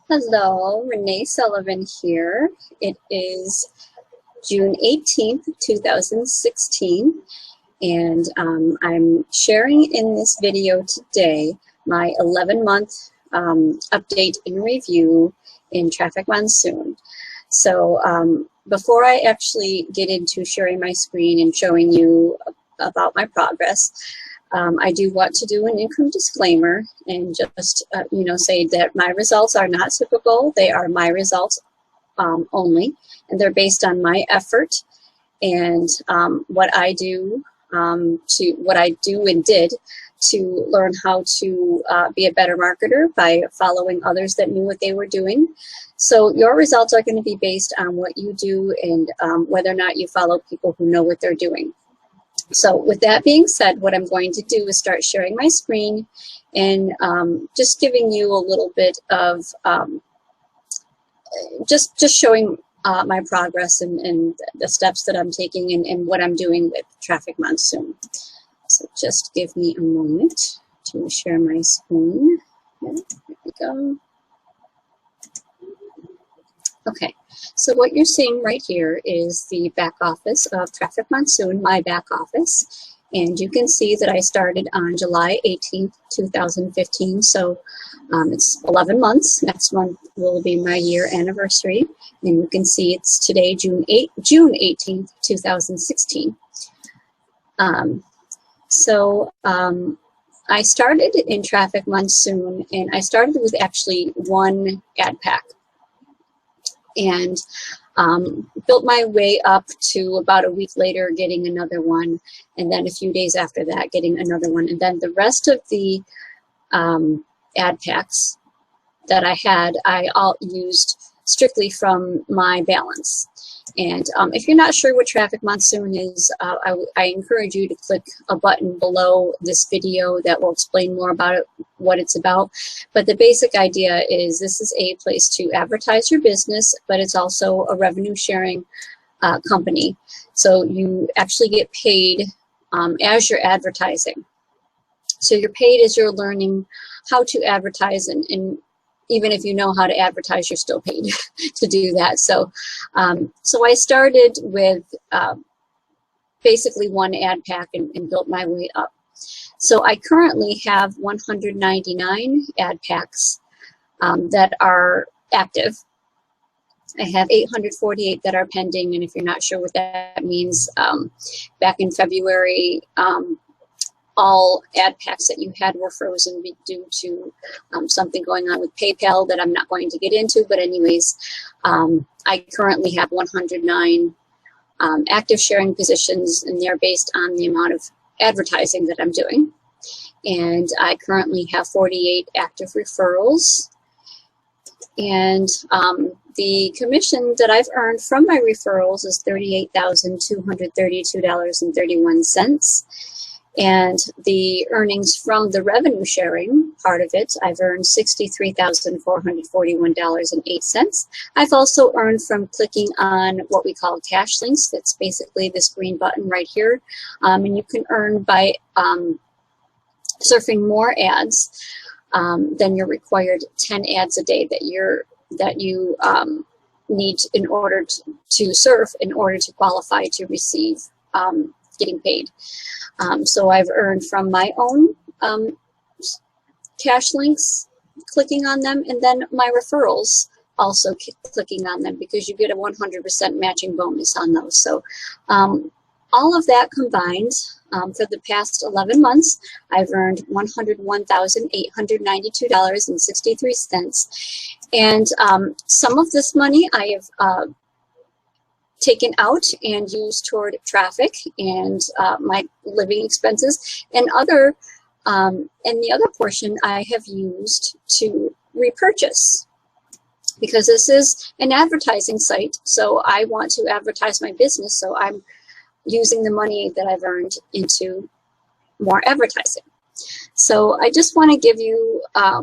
Hello, Renee Sullivan here. It is June 18th, 2016, and I'm sharing in this video today my 11-month update and review in Traffic Monsoon. So before I actually get into sharing my screen and showing you about my progress, I do want to do an income disclaimer and just say that my results are not typical. They are my results only, and they're based on my effort and what I do and did to learn how to be a better marketer by following others that knew what they were doing. So your results are going to be based on what you do and whether or not you follow people who know what they're doing. So with that being said, what I'm going to do is start sharing my screen and just giving you a little bit of just showing my progress and the steps that I'm taking and what I'm doing with Traffic Monsoon. So just give me a moment to share my screen. Here we go. Okay, so what you're seeing right here is the back office of Traffic Monsoon, my back office. And you can see that I started on July 18th, 2015. So it's 11 months. Next month will be my year anniversary. And you can see it's today, June 18th, 2016. I started in Traffic Monsoon, and I started with actually one ad pack. And built my way up to about a week later getting another one, and then a few days after that getting another one, and then the rest of the ad packs that I had, I all used strictly from my balance. And if you're not sure what Traffic Monsoon is, I encourage you to click a button below this video that will explain more about it, what it's about. But the basic idea is this is a place to advertise your business, but it's also a revenue sharing company. So you actually get paid as you're advertising. So you're paid as you're learning how to advertise, and even if you know how to advertise, you're still paid to do that. So, so I started with basically one ad pack and built my way up. So I currently have 199 ad packs that are active. I have 848 that are pending, and if you're not sure what that means, back in February, all ad packs that you had were frozen due to something going on with PayPal that I'm not going to get into. But anyways, I currently have 109 active sharing positions, and they're based on the amount of advertising that I'm doing. And I currently have 48 active referrals. And the commission that I've earned from my referrals is $38,232.31. And the earnings from the revenue sharing part of it, I've earned $63,441.08. I've also earned from clicking on what we call cash links. That's basically this green button right here. And you can earn by surfing more ads than your required 10 ads a day that you need in order to surf in order to qualify to receive getting paid. So I've earned from my own cash links, clicking on them, and then my referrals also clicking on them, because you get a 100% matching bonus on those. So all of that combined, for the past 11 months, I've earned $101,892.63. And some of this money I have taken out and used toward traffic and my living expenses, and the other portion I have used to repurchase, because this is an advertising site, so I want to advertise my business, so I'm using the money that I've earned into more advertising. So I just want to give you a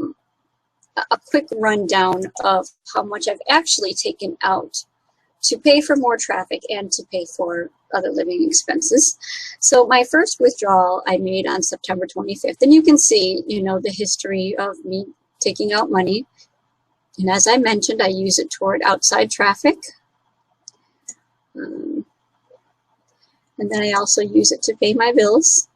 quick rundown of how much I've actually taken out to pay for more traffic and to pay for other living expenses. So my first withdrawal I made on September 25th, and you can see, the history of me taking out money. And as I mentioned, I use it toward outside traffic. And then I also use it to pay my bills.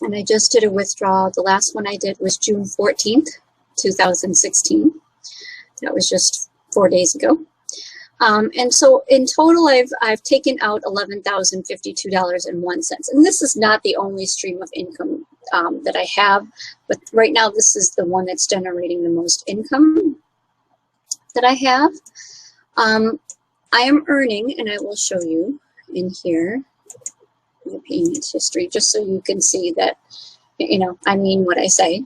And I just did a withdrawal. The last one I did was June 14th, 2016. That was just 4 days ago. And so in total, I've taken out $11,052.01. And this is not the only stream of income that I have, but right now this is the one that's generating the most income that I have. I am earning, and I will show you in here, my payments history, just so you can see that, you know, I mean what I say.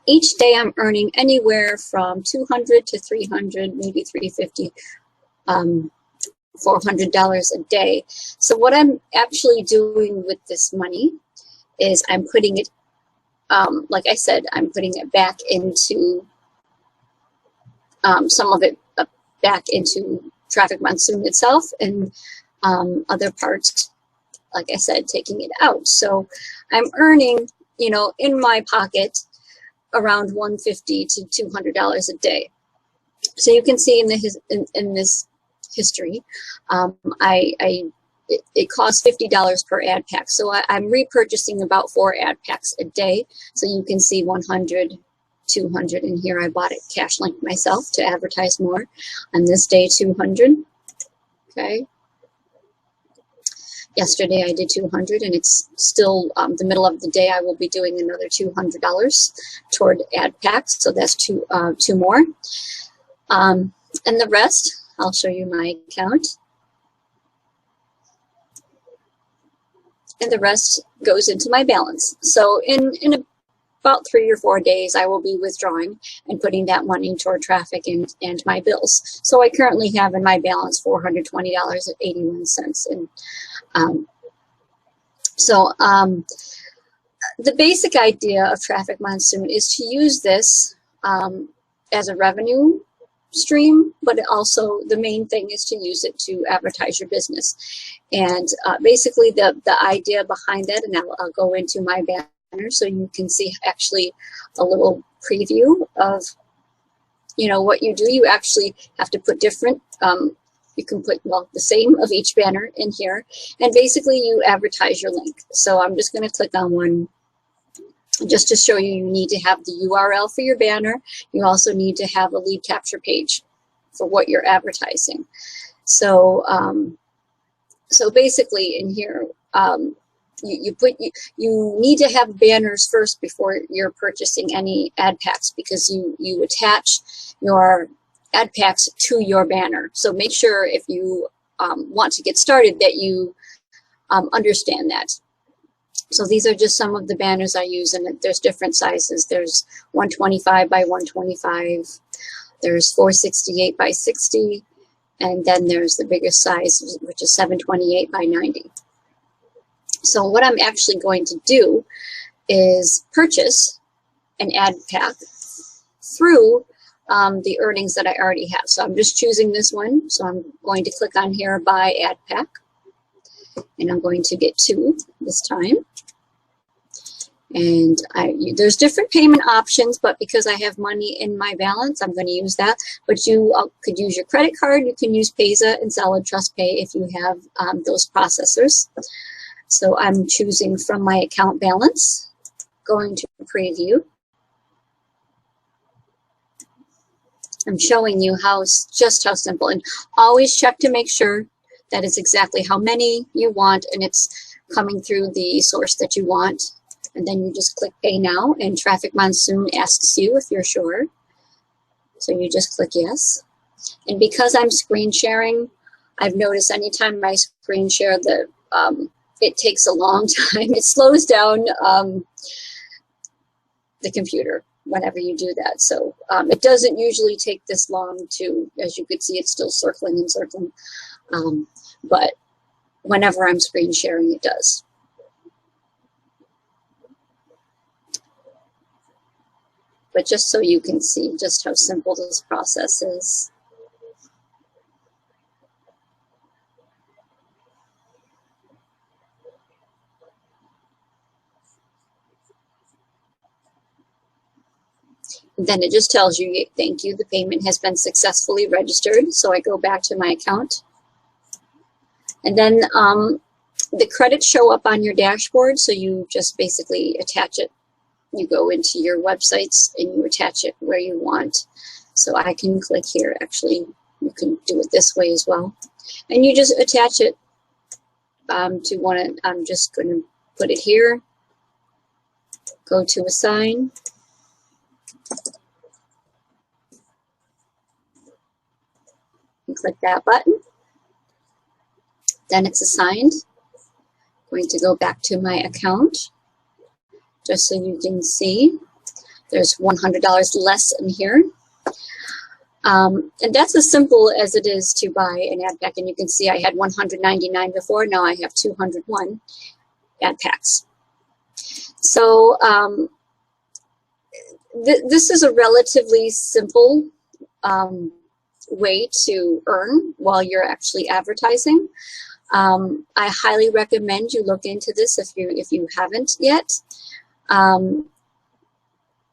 Each day I'm earning anywhere from $200 to $300, maybe $350, $400 a day. So what I'm actually doing with this money is I'm putting it, like I said, I'm putting it back into, some of it back into Traffic Monsoon itself, and other parts, like I said, taking it out. So I'm earning, you know, in my pocket around $150 to $200 a day. So you can see in this history, it costs $50 per ad pack. So I'm repurchasing about 4 ad packs a day. So you can see 100, 200 in here. I bought it cash linked myself to advertise more. On this day, 200. Okay. Yesterday I did 200, and it's still the middle of the day. I will be doing another $200 toward ad packs. So that's two more. And the rest, I'll show you my account. And the rest goes into my balance. So in about 3 or 4 days, I will be withdrawing and putting that money toward traffic and my bills. So I currently have in my balance $420.81. And the basic idea of Traffic Monsoon is to use this as a revenue stream, but also the main thing is to use it to advertise your business. And basically the idea behind that, and I'll go into my banner so you can see actually a little preview of, you know, what you do. You actually have to put different, you can put, well, the same of each banner in here, and basically you advertise your link. So I'm just going to click on one just to show you. You need to have the URL for your banner. You also need to have a lead capture page for what you're advertising. So so basically in here, you need to have banners first before you're purchasing any ad packs, because you attach your ad packs to your banner. So make sure if you want to get started that you understand that. So these are just some of the banners I use, and there's different sizes. There's 125 by 125, there's 468 by 60, and then there's the biggest size, which is 728 by 90. So what I'm actually going to do is purchase an ad pack through the earnings that I already have. So I'm just choosing this one. So I'm going to click on here, buy ad pack, and I'm going to get 2 this time. And there's different payment options, but because I have money in my balance, I'm going to use that. But you could use your credit card. You can use Payza and Zelle, Trust Pay if you have those processors. So I'm choosing from my account balance, going to preview. I'm showing you just how simple, and always check to make sure that it's exactly how many you want and it's coming through the source that you want. And then you just click Pay Now, and Traffic Monsoon asks you if you're sure. So you just click yes. And because I'm screen sharing, I've noticed anytime I screen share, it takes a long time. It slows down the computer whenever you do that. So it doesn't usually take this long to, as you can see, it's still circling and circling. But whenever I'm screen sharing, it does. But just so you can see just how simple this process is. then it just tells you, thank you, the payment has been successfully registered. So I go back to my account. And then the credits show up on your dashboard, so you just basically attach it. You go into your websites and you attach it where you want. So I can click here. Actually, you can do it this way as well. And you just attach it to one. I'm just going to put it here. Go to assign. And click that button. Then it's assigned. I'm going to go back to my account just so you can see there's $100 less in here. And that's as simple as it is to buy an ad pack. And you can see I had 199 before, now I have 201 ad packs. So this is a relatively simple way to earn while you're actually advertising. I highly recommend you look into this if you haven't yet. And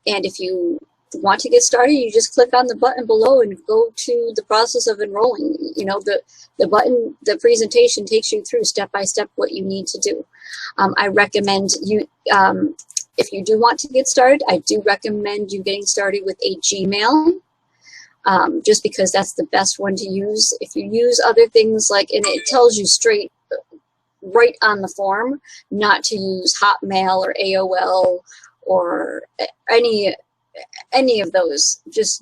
if you want to get started, you just click on the button below and go to the process of enrolling. You know, the button, the presentation takes you through step by step what you need to do. I recommend you, if you do want to get started, I do recommend you getting started with a Gmail. Just because that's the best one to use. If you use other things like, and it tells you straight, right on the form, not to use Hotmail or AOL or any of those. Just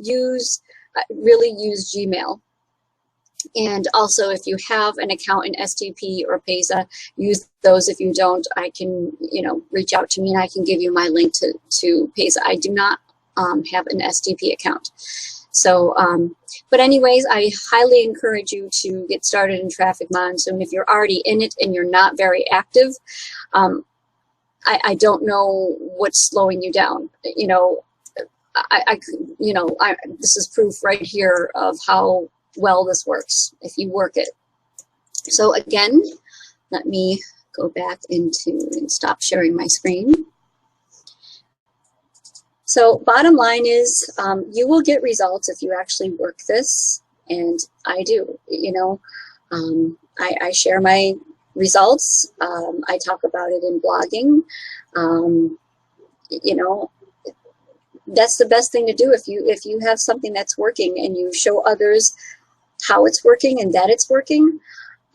really use Gmail. And also, if you have an account in STP or Payza, use those. If you don't, I can, reach out to me and I can give you my link to Payza. I do not have an STP account. So, but anyways, I highly encourage you to get started in Traffic Monsoon. If you're already in it and you're not very active, I don't know what's slowing you down. This is proof right here of how well this works if you work it. So again, let me go back and stop sharing my screen. So bottom line is, you will get results if you actually work this, and I do. I share my results. I talk about it in blogging. That's the best thing to do if you have something that's working and you show others how it's working and that it's working.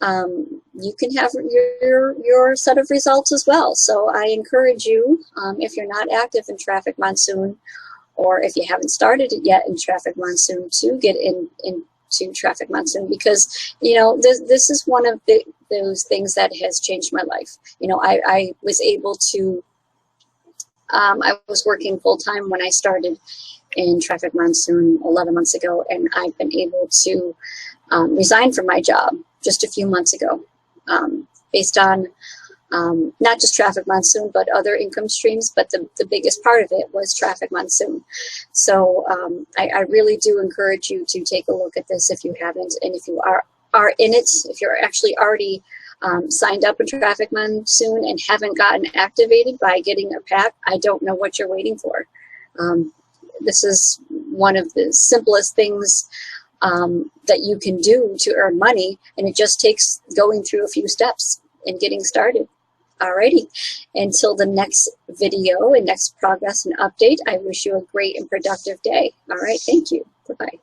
You can have your set of results as well. So I encourage you, if you're not active in Traffic Monsoon, or if you haven't started it yet in Traffic Monsoon, to get into Traffic Monsoon, because this is one of those things that has changed my life. I was able to. I was working full time when I started in Traffic Monsoon 11 months ago, and I've been able to resign from my job just a few months ago, based on not just Traffic Monsoon, but other income streams. But the biggest part of it was Traffic Monsoon. So I really do encourage you to take a look at this if you haven't, and if you are in it, if you're actually already signed up in Traffic Monsoon and haven't gotten activated by getting a pack, I don't know what you're waiting for. This is one of the simplest things that you can do to earn money, and it just takes going through a few steps and getting started. Alrighty, until the next video and next progress and update, I wish you a great and productive day. All right, thank you. Bye-bye.